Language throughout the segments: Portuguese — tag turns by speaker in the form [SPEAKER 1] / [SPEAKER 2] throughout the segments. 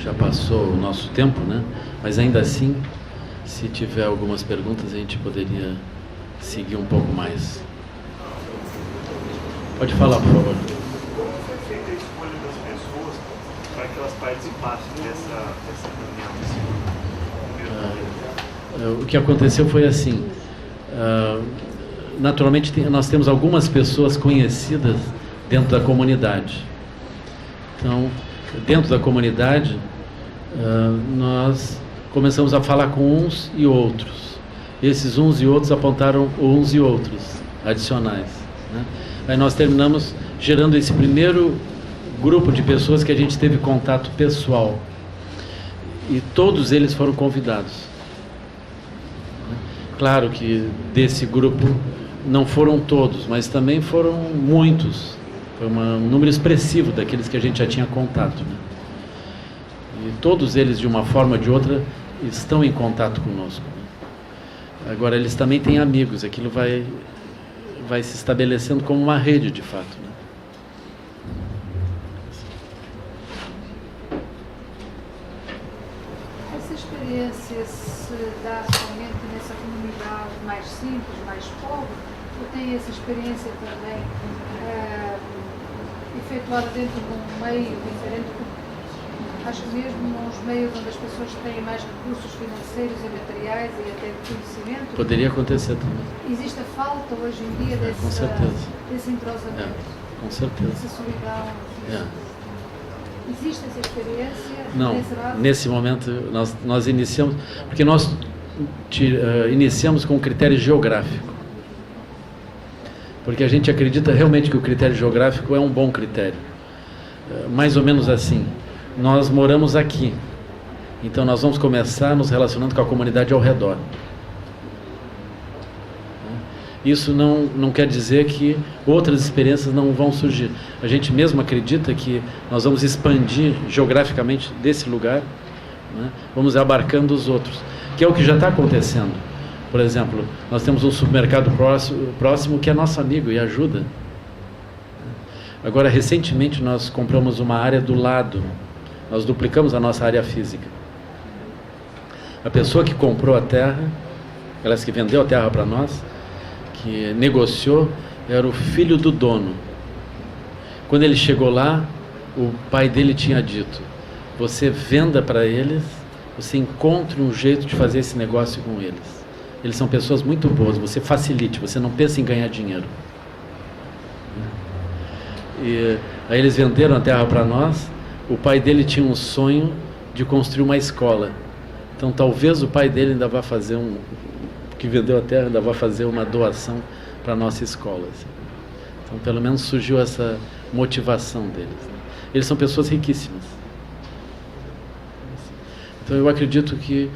[SPEAKER 1] já passou o nosso tempo, né? Mas ainda assim, se tiver algumas perguntas, a gente poderia seguir um pouco mais. Pode falar, por favor.
[SPEAKER 2] Como foi feita a escolha das pessoas para que elas participassem dessa reunião?
[SPEAKER 1] O que aconteceu foi assim. Naturalmente, nós temos algumas pessoas conhecidas dentro da comunidade. Então, dentro da comunidade, nós começamos a falar com uns e outros. Esses uns e outros apontaram uns e outros adicionais, né? Aí nós terminamos gerando esse primeiro grupo de pessoas que a gente teve contato pessoal. E todos eles foram convidados. Claro que desse grupo não foram todos, mas também foram muitos. Foi um número expressivo daqueles que a gente já tinha contato, né? E todos eles, de uma forma ou de outra, estão em contato conosco, né? Agora, eles também têm amigos. Aquilo vai se estabelecendo como uma rede, de fato, né?
[SPEAKER 3] Essa experiência se dá somente nessa comunidade mais simples, mais pobre, ou tem essa experiência também efetuada dentro de um meio diferente? Acho que mesmo nos meios onde as pessoas têm mais recursos financeiros e materiais e até de conhecimento...
[SPEAKER 1] Poderia acontecer também.
[SPEAKER 3] Existe a falta hoje em dia
[SPEAKER 1] Com certeza.
[SPEAKER 3] desse entrosamento?
[SPEAKER 1] Com certeza.
[SPEAKER 3] Dessa solidão? Existe essa experiência?
[SPEAKER 1] Não, nesse momento nós iniciamos, porque nós iniciamos com um critério geográfico. Porque a gente acredita realmente que o critério geográfico é um bom critério. Mais ou menos assim, nós moramos aqui, então nós vamos começar nos relacionando com a comunidade ao redor. Isso não quer dizer que outras experiências não vão surgir. A gente mesmo acredita que nós vamos expandir geograficamente desse lugar, né? Vamos abarcando os outros, que é o que já está acontecendo. Por exemplo, nós temos um supermercado próximo que é nosso amigo e ajuda. Agora, recentemente, nós compramos uma área do lado. Nós duplicamos a nossa área física. A pessoa que comprou a terra, aliás, que vendeu a terra para nós, que negociou, era o filho do dono. Quando ele chegou lá, o pai dele tinha dito: você venda para eles, você encontre um jeito de fazer esse negócio com eles. Eles são pessoas muito boas, você facilite, você não pensa em ganhar dinheiro. E aí eles venderam a terra para nós. O pai dele tinha um sonho de construir uma escola. Então talvez o pai dele ainda vá fazer que vendeu a terra, ainda vai fazer uma doação para a nossa escola, assim. Então pelo menos surgiu essa motivação deles, né? Eles são pessoas riquíssimas. Então eu acredito que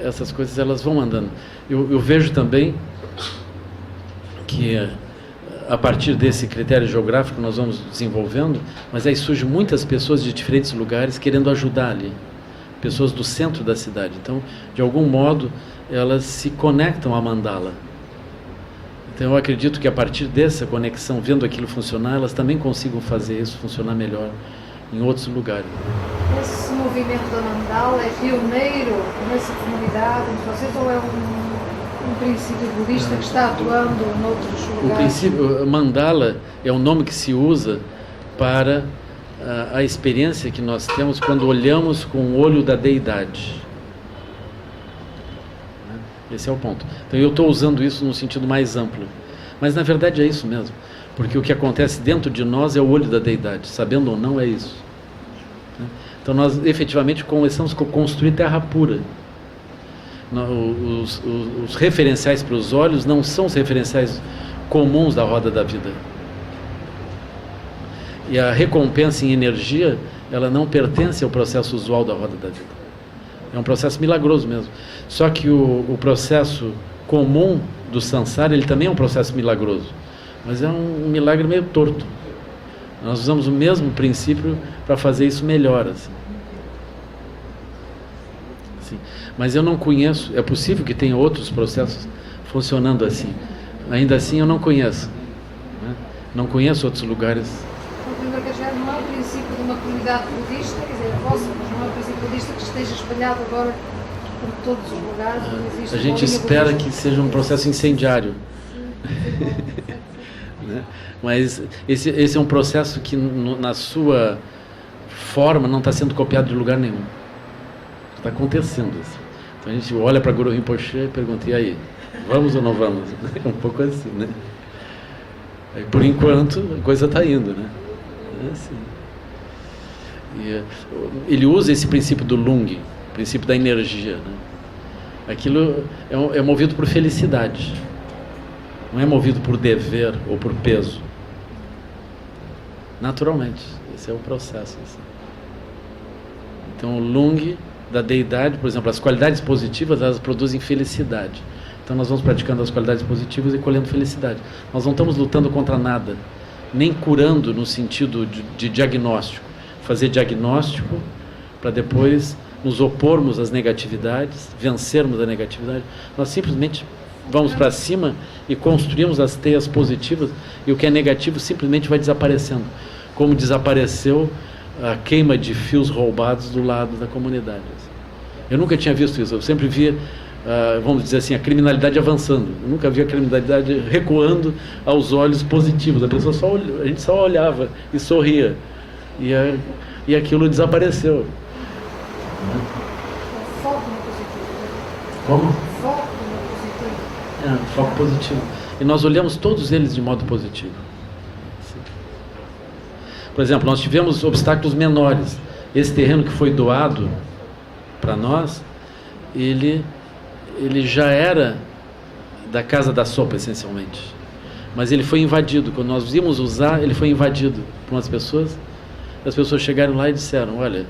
[SPEAKER 1] essas coisas elas vão andando. Eu vejo também que a partir desse critério geográfico nós vamos desenvolvendo, mas aí surgem muitas pessoas de diferentes lugares querendo ajudar ali, pessoas do centro da cidade. Então, de algum modo, elas se conectam à mandala. Então eu acredito que a partir dessa conexão, vendo aquilo funcionar, elas também consigam fazer isso funcionar melhor em outros lugares.
[SPEAKER 3] Esse movimento da mandala é pioneiro nessa comunidade entre vocês, ou é um princípio budista que está atuando em outros lugares?
[SPEAKER 1] O princípio mandala é o nome que se usa para a experiência que nós temos quando olhamos com o olho da deidade. Esse é o ponto. Então eu estou usando isso no sentido mais amplo, mas na verdade é isso mesmo, porque o que acontece dentro de nós é o olho da deidade, sabendo ou não é isso. Então nós efetivamente começamos a construir terra pura. Os referenciais para os olhos não são os referenciais comuns da roda da vida. E a recompensa em energia, ela não pertence ao processo usual da roda da vida. É um processo milagroso mesmo. Só que o processo comum do samsara, ele também é um processo milagroso. Mas é um milagre meio torto. Nós usamos o mesmo princípio para fazer isso melhor, assim. Mas eu não conheço, é possível que tenha outros processos funcionando assim. Ainda assim eu não conheço, né? Não conheço outros lugares.
[SPEAKER 3] O primeiro que já não é o princípio de uma comunidade budista, quer dizer, a vossa, mas não é o princípio budista que esteja espalhado agora por todos os lugares.
[SPEAKER 1] A gente espera que seja um processo incendiário. Né? Mas esse é um processo que na sua forma não está sendo copiado de lugar nenhum. Está acontecendo isso. Então a gente olha para Guru Rinpoche e pergunta, e aí, vamos ou não vamos? É um pouco assim, né? Aí, por enquanto a coisa está indo, né? É assim. E, ele usa esse princípio do Lung, o princípio da energia, né? Aquilo é movido por felicidade, não é movido por dever ou por peso. Naturalmente, esse é o processo. Assim. Então o Lung da deidade, por exemplo, as qualidades positivas, elas produzem felicidade. Então nós vamos praticando as qualidades positivas e colhendo felicidade. Nós não estamos lutando contra nada, nem curando no sentido de diagnóstico. Fazer diagnóstico para depois nos opormos às negatividades, vencermos a negatividade. Nós simplesmente vamos para cima e construímos as teias positivas e o que é negativo simplesmente vai desaparecendo. Como desapareceu a queima de fios roubados do lado da comunidade. Eu nunca tinha visto isso. Eu sempre via, vamos dizer assim, a criminalidade avançando. Eu nunca vi a criminalidade recuando aos olhos positivos. A gente só olhava e sorria. E aquilo desapareceu.
[SPEAKER 3] Foco no positivo.
[SPEAKER 1] Como?
[SPEAKER 3] Foco no positivo.
[SPEAKER 1] Foco positivo. E nós olhamos todos eles de modo positivo. Por exemplo, nós tivemos obstáculos menores. Esse terreno que foi doado para nós, ele já era da Casa da Sopa, essencialmente. Mas ele foi invadido. Quando nós íamos usar, ele foi invadido por umas pessoas. As pessoas chegaram lá e disseram, olha,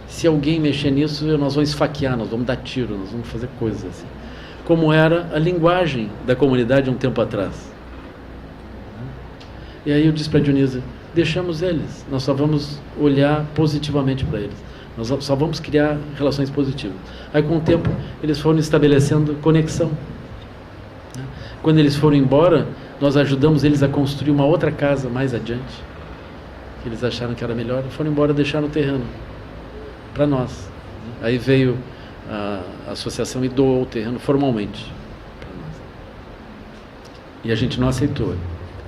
[SPEAKER 1] se alguém mexer nisso, nós vamos esfaquear, nós vamos dar tiro, nós vamos fazer coisas assim. Como era a linguagem da comunidade um tempo atrás. E aí eu disse para a Dionísia, deixamos eles, nós só vamos olhar positivamente para eles, nós só vamos criar relações positivas. Aí com o tempo eles foram estabelecendo conexão. Quando eles foram embora, nós ajudamos eles a construir uma outra casa mais adiante, que eles acharam que era melhor, e foram embora, deixaram o terreno para nós. Aí veio a associação e doou o terreno formalmente para nós. E a gente não aceitou,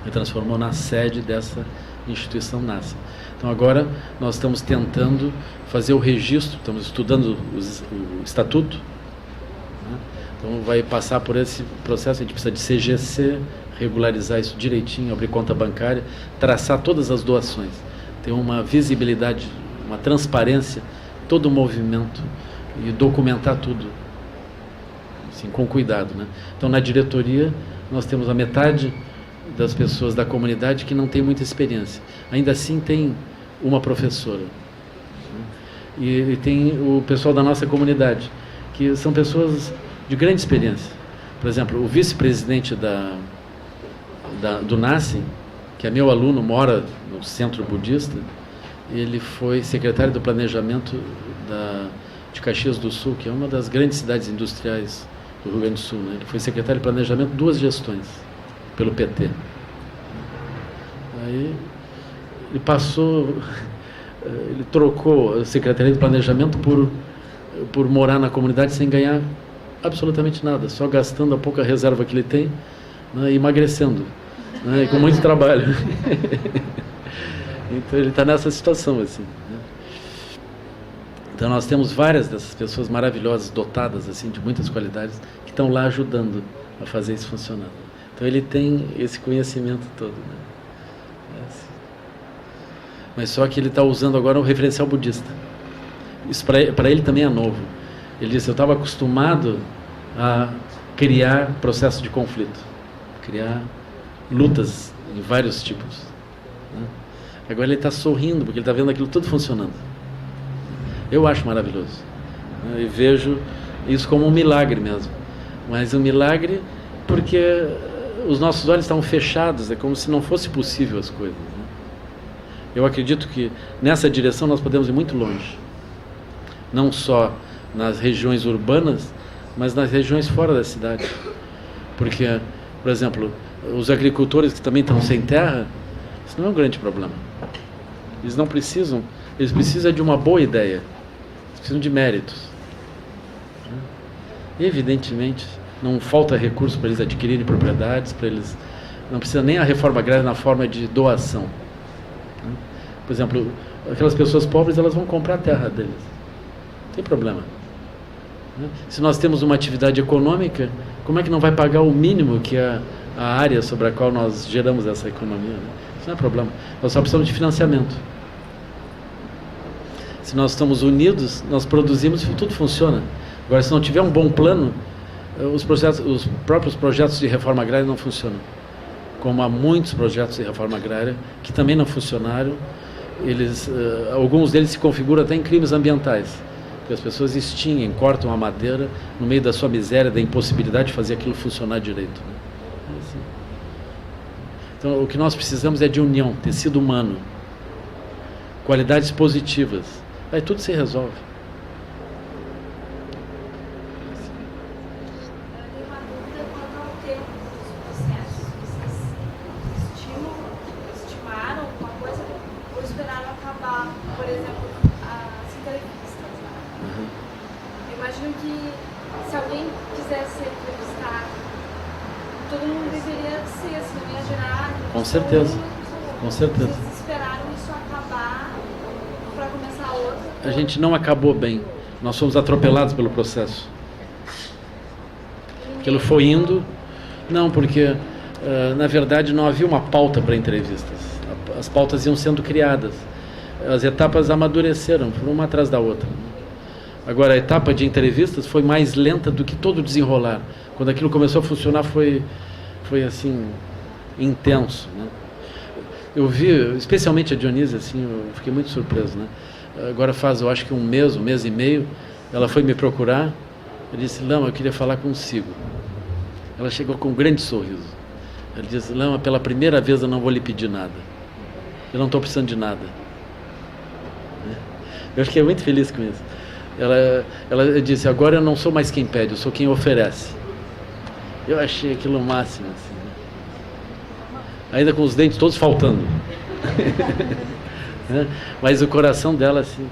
[SPEAKER 1] e transformou na sede dessa instituição NASA. Então agora nós estamos tentando fazer o registro, estamos estudando o estatuto, né? Então vai passar por esse processo, a gente precisa de CGC, regularizar isso direitinho, abrir conta bancária, traçar todas as doações, ter uma visibilidade, uma transparência, todo o movimento e documentar tudo, assim, com cuidado, né? Então na diretoria nós temos a metade das pessoas da comunidade que não tem muita experiência. Ainda assim tem uma professora. E tem o pessoal da nossa comunidade, que são pessoas de grande experiência. Por exemplo, o vice-presidente do NASCEM, que é meu aluno, mora no centro budista, ele foi secretário do planejamento de Caxias do Sul, que é uma das grandes cidades industriais do Rio Grande do Sul, né? Ele foi secretário de planejamento 2 gestões. Pelo PT. Aí ele passou, ele trocou a Secretaria de Planejamento por morar na comunidade sem ganhar absolutamente nada, só gastando a pouca reserva que ele tem, né, e emagrecendo, né, e com muito trabalho. Então ele está nessa situação assim, né? Então nós temos várias dessas pessoas maravilhosas, dotadas assim de muitas qualidades, que estão lá ajudando a fazer isso funcionar. Então ele tem esse conhecimento todo, né? Assim. Mas só que ele está usando agora o referencial budista. Isso para ele também é novo. Ele disse, eu estava acostumado a criar processo de conflito, criar lutas em vários tipos, né? Agora ele está sorrindo, porque ele está vendo aquilo tudo funcionando. Eu acho maravilhoso, né? E vejo isso como um milagre mesmo. Mas um milagre porque os nossos olhos estavam fechados, é como se não fosse possível as coisas, né? Eu acredito que nessa direção nós podemos ir muito longe, não só nas regiões urbanas, mas nas regiões fora da cidade, porque, por exemplo, os agricultores que também estão sem terra, isso não é um grande problema. Eles não precisam Eles precisam de uma boa ideia. Eles precisam de méritos. Evidentemente, não falta recurso para eles adquirirem propriedades, para eles... Não precisa nem a reforma agrária na forma de doação. Por exemplo, aquelas pessoas pobres, elas vão comprar a terra deles. Não tem problema. Se nós temos uma atividade econômica, como é que não vai pagar o mínimo que é a área sobre a qual nós geramos essa economia? Isso não é problema. Nós só precisamos de financiamento. Se nós estamos unidos, nós produzimos e tudo funciona. Agora, se não tiver um bom plano, os próprios projetos de reforma agrária não funcionam. Como há muitos projetos de reforma agrária que também não funcionaram, alguns deles se configuram até em crimes ambientais. Porque as pessoas extinguem, cortam a madeira no meio da sua miséria, da impossibilidade de fazer aquilo funcionar direito. Assim. Então, o que nós precisamos é de união, tecido humano, qualidades positivas. Aí tudo se resolve. Com certeza, com certeza.
[SPEAKER 4] Vocês esperaram isso acabar para começar outra?
[SPEAKER 1] A gente não acabou bem. Nós fomos atropelados pelo processo. Aquilo foi indo. Não, porque na verdade não havia uma pauta para entrevistas. As pautas iam sendo criadas. As etapas amadureceram, foram uma atrás da outra. Agora, a etapa de entrevistas foi mais lenta do que todo o desenrolar. Quando aquilo começou a funcionar, foi assim... intenso, né? Eu vi, especialmente a Dionísia, assim, eu fiquei muito surpreso, né? Agora faz, eu acho que um mês e meio, ela foi me procurar, eu disse: Lama, eu queria falar consigo. Ela chegou com um grande sorriso. Ela disse: Lama, pela primeira vez eu não vou lhe pedir nada. Eu não estou precisando de nada. Eu fiquei muito feliz com isso. Ela disse: agora eu não sou mais quem pede, eu sou quem oferece. Eu achei aquilo o máximo, assim. Ainda com os dentes todos faltando. Mas o coração dela, assim...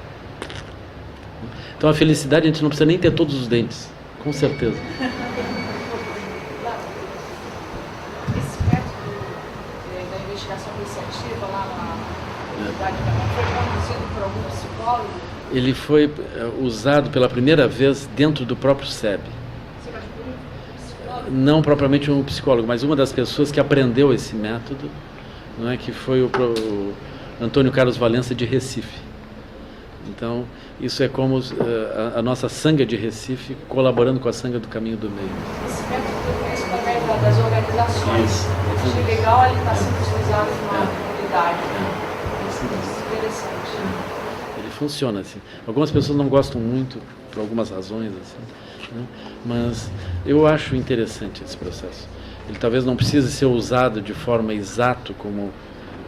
[SPEAKER 1] Então a felicidade, a gente não precisa nem ter todos os dentes, com certeza.
[SPEAKER 4] Esse método da investigação iniciativa lá na Universidade da Mão foi conduzido por algum psicólogo?
[SPEAKER 1] Ele foi usado pela primeira vez dentro do próprio SEB. Não propriamente um psicólogo, mas uma das pessoas que aprendeu esse método, não é, que foi o Antônio Carlos Valença, de Recife. Então, isso é como a nossa sanga de Recife colaborando com a sanga do Caminho do Meio.
[SPEAKER 4] Esse método foi feito através das organizações. Isso. Achei legal, ele está sendo utilizado numa comunidade. Isso é interessante.
[SPEAKER 1] Ele funciona assim. Algumas pessoas não gostam muito, por algumas razões, assim, né? Mas eu acho interessante esse processo. Ele talvez não precise ser usado de forma exata como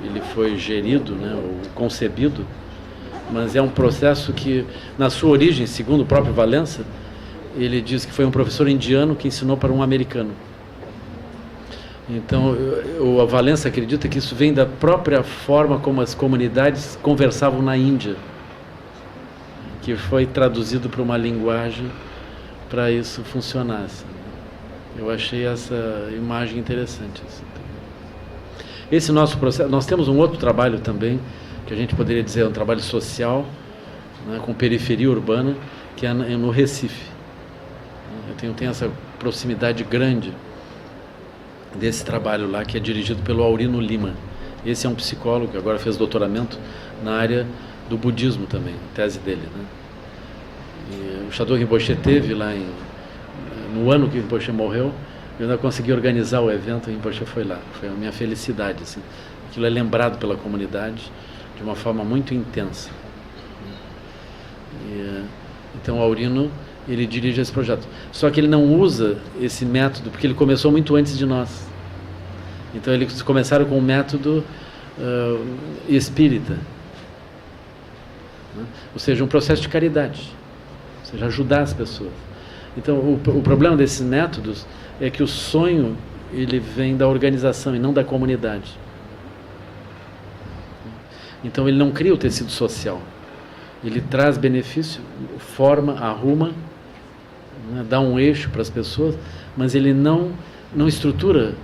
[SPEAKER 1] ele foi gerido, né, ou concebido, mas é um processo que, na sua origem, segundo o próprio Valença, ele diz que foi um professor indiano que ensinou para um americano. Então, o Valença acredita que isso vem da própria forma como as comunidades conversavam na Índia, que foi traduzido para uma linguagem para isso funcionar. Assim. Eu achei essa imagem interessante. Assim. Esse nosso processo, nós temos um outro trabalho também, que a gente poderia dizer um trabalho social, né, com periferia urbana, que é no Recife. Eu tenho essa proximidade grande desse trabalho lá, que é dirigido pelo Aurino Lima. Esse é um psicólogo que agora fez doutoramento na área do budismo também, tese dele, né? E o Chador Rinpoche teve lá no ano que o Rinpoche morreu, eu ainda consegui organizar o evento, o Rinpoche foi lá. Foi a minha felicidade, assim. Aquilo é lembrado pela comunidade de uma forma muito intensa. Então o Aurino, ele dirige esse projeto. Só que ele não usa esse método, porque ele começou muito antes de nós. Então eles começaram com o método espírita. Ou seja, um processo de caridade. Ou seja, ajudar as pessoas. Então o problema desses métodos é que o sonho, ele vem da organização e não da comunidade. Então ele não cria o tecido social. Ele traz benefício, forma, arruma, né, dá um eixo para as pessoas, mas ele não estrutura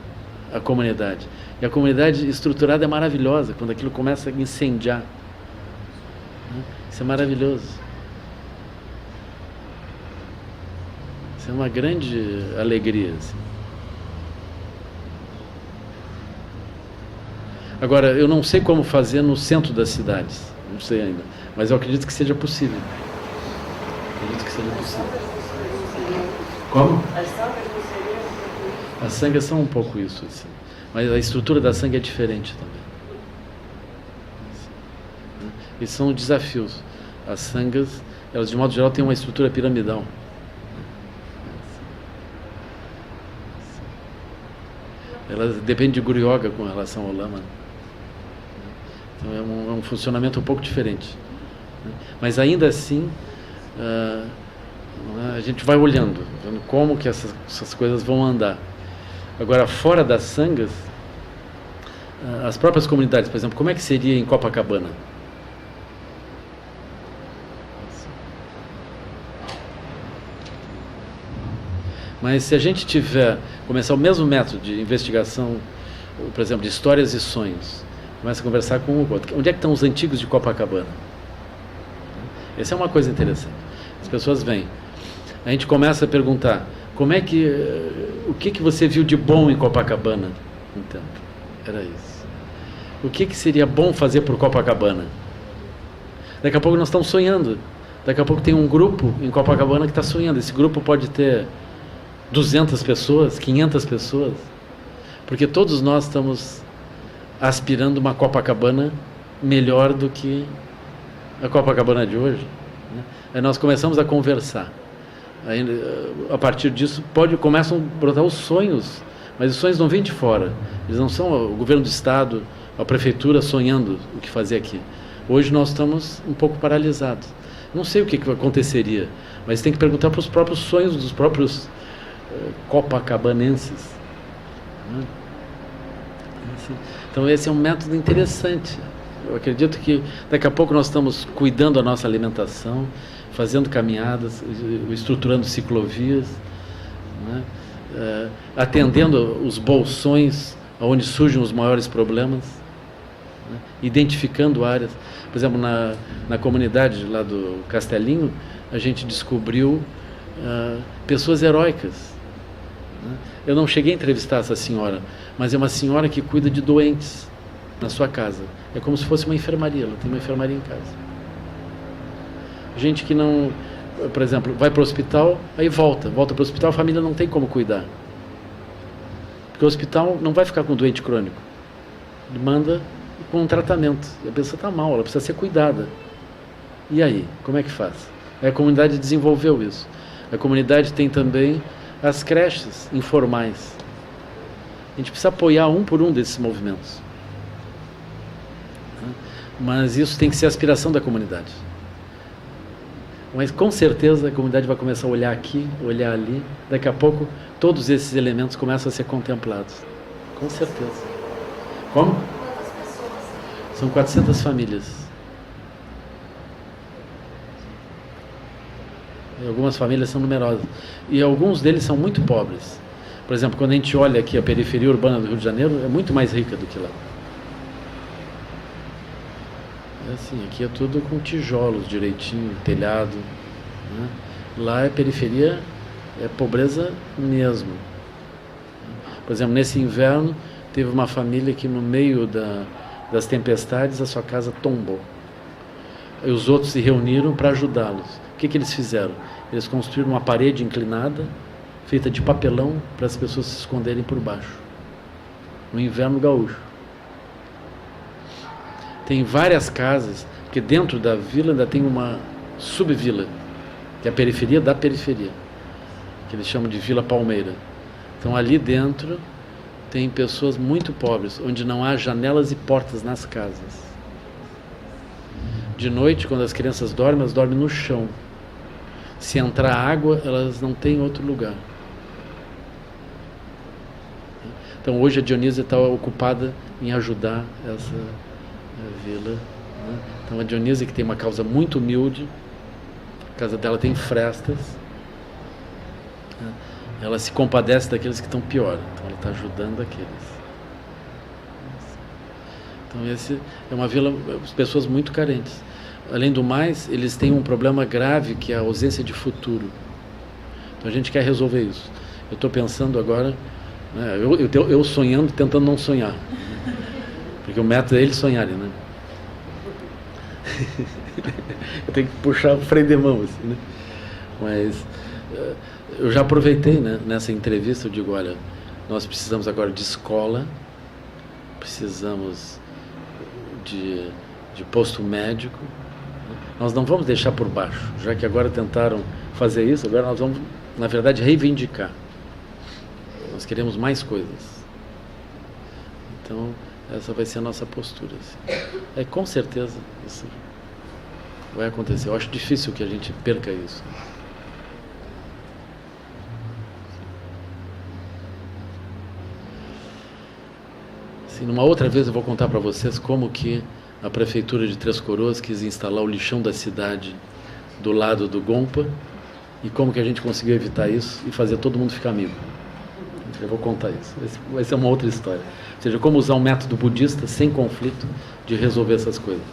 [SPEAKER 1] a comunidade. E a comunidade estruturada é maravilhosa, quando aquilo começa a incendiar. Né? Isso é maravilhoso. Isso é uma grande alegria. Assim. Agora, eu não sei como fazer no centro das cidades, não sei ainda, mas eu acredito que seja possível. Acredito que seja possível. Como? As sangas são um pouco isso, assim. Mas a estrutura da sangue é diferente também. E são desafios. As sangas, elas de modo geral têm uma estrutura piramidal. Elas dependem de Guru Yoga com relação ao Lama. Então é um funcionamento um pouco diferente. Mas ainda assim, a gente vai olhando, vendo como que essas coisas vão andar. Agora, fora das sangas, as próprias comunidades, por exemplo, como é que seria em Copacabana? Mas se a gente começar o mesmo método de investigação, por exemplo, de histórias e sonhos, começa a conversar com o outro. Onde é que estão os antigos de Copacabana? Essa é uma coisa interessante. As pessoas vêm. A gente começa a perguntar, o que você viu de bom em Copacabana? Então, era isso. O que seria bom fazer por Copacabana? Daqui a pouco nós estamos sonhando. Daqui a pouco tem um grupo em Copacabana que está sonhando. Esse grupo pode ter 200 pessoas, 500 pessoas, porque todos nós estamos aspirando uma Copacabana melhor do que a Copacabana de hoje. Né? Aí nós começamos a conversar. Aí, a partir disso, começam a brotar os sonhos, mas os sonhos não vêm de fora. Eles não são o governo do Estado, a prefeitura sonhando o que fazer aqui. Hoje nós estamos um pouco paralisados. Não sei o que aconteceria, mas tem que perguntar para os próprios sonhos dos próprios copacabanenses. Né? Então esse é um método interessante. Eu acredito que daqui a pouco nós estamos cuidando da nossa alimentação, fazendo caminhadas, estruturando ciclovias, né? Atendendo os bolsões onde surgem os maiores problemas, né? Identificando áreas. Por exemplo, na comunidade lá do Castelinho, a gente descobriu pessoas heróicas. Né? Eu não cheguei a entrevistar essa senhora, mas é uma senhora que cuida de doentes na sua casa. É como se fosse uma enfermaria, ela tem uma enfermaria em casa. Gente que não, por exemplo, vai para o hospital, aí volta para o hospital, a família não tem como cuidar. Porque o hospital não vai ficar com doente crônico. Ele manda com um tratamento. E a pessoa está mal, ela precisa ser cuidada. E aí, como é que faz? Aí a comunidade desenvolveu isso. A comunidade tem também as creches informais. A gente precisa apoiar um por um desses movimentos. Mas isso tem que ser a aspiração da comunidade. Mas com certeza a comunidade vai começar a olhar aqui, olhar ali. Daqui a pouco todos esses elementos começam a ser contemplados. Com certeza. Como?
[SPEAKER 5] Quantas pessoas?
[SPEAKER 1] São 400 famílias. E algumas famílias são numerosas. E alguns deles são muito pobres. Por exemplo, quando a gente olha aqui a periferia urbana do Rio de Janeiro, é muito mais rica do que lá. É assim, aqui é tudo com tijolos direitinho, telhado. Né? Lá é periferia, é pobreza mesmo. Por exemplo, nesse inverno, teve uma família que no meio das tempestades a sua casa tombou. E os outros se reuniram para ajudá-los. O que eles fizeram? Eles construíram uma parede inclinada, feita de papelão, para as pessoas se esconderem por baixo. No inverno gaúcho. Tem várias casas, porque dentro da vila ainda tem uma subvila, que é a periferia da periferia, que eles chamam de Vila Palmeira. Então ali dentro tem pessoas muito pobres, onde não há janelas e portas nas casas. De noite, quando as crianças dormem, elas dormem no chão. Se entrar água, elas não têm outro lugar. Então hoje a Dionísia está ocupada em ajudar essa vila né? Então a Dionísia, que tem uma causa muito humilde, a casa dela tem frestas, né? Ela se compadece daqueles que estão pior, então ela está ajudando aqueles. Então esse é uma vila, pessoas muito carentes. Além do mais, eles têm um problema grave, que é a ausência de futuro. Então a gente quer resolver isso. Eu estou pensando agora, né, eu sonhando, tentando não sonhar, porque o método é eles sonharem, né? Eu tenho que puxar o freio de mão, assim, né? Mas eu já aproveitei, né, nessa entrevista, eu digo, olha, nós precisamos agora de escola, precisamos de posto médico, né? Nós não vamos deixar por baixo, já que agora tentaram fazer isso, agora nós vamos, na verdade, reivindicar. Nós queremos mais coisas. Então, essa vai ser a nossa postura, assim. Com certeza isso vai acontecer. Eu acho difícil que a gente perca isso. Assim, numa outra vez eu vou contar para vocês como que a prefeitura de Três Coroas quis instalar o lixão da cidade do lado do Gompa e como que a gente conseguiu evitar isso e fazer todo mundo ficar amigo. Eu vou contar isso. Vai ser uma outra história. Ou seja, como usar um método budista sem conflito de resolver essas coisas.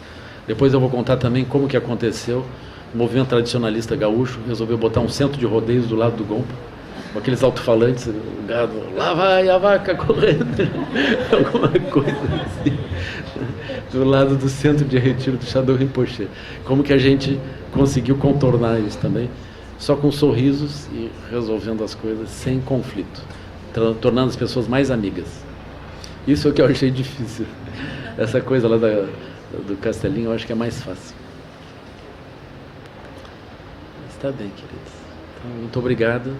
[SPEAKER 1] Depois eu vou contar também como que aconteceu. O movimento tradicionalista gaúcho resolveu botar um centro de rodeios do lado do Gompa, com aqueles alto-falantes, o gado, lá vai a vaca correndo, alguma coisa assim, do lado do centro de retiro do Chador Rinpoche. Como que a gente conseguiu contornar isso também? Só com sorrisos e resolvendo as coisas sem conflito, tornando as pessoas mais amigas. Isso é o que eu achei difícil. Essa coisa lá do Castelinho eu acho que é mais fácil. Está bem, queridos. Então, muito obrigado.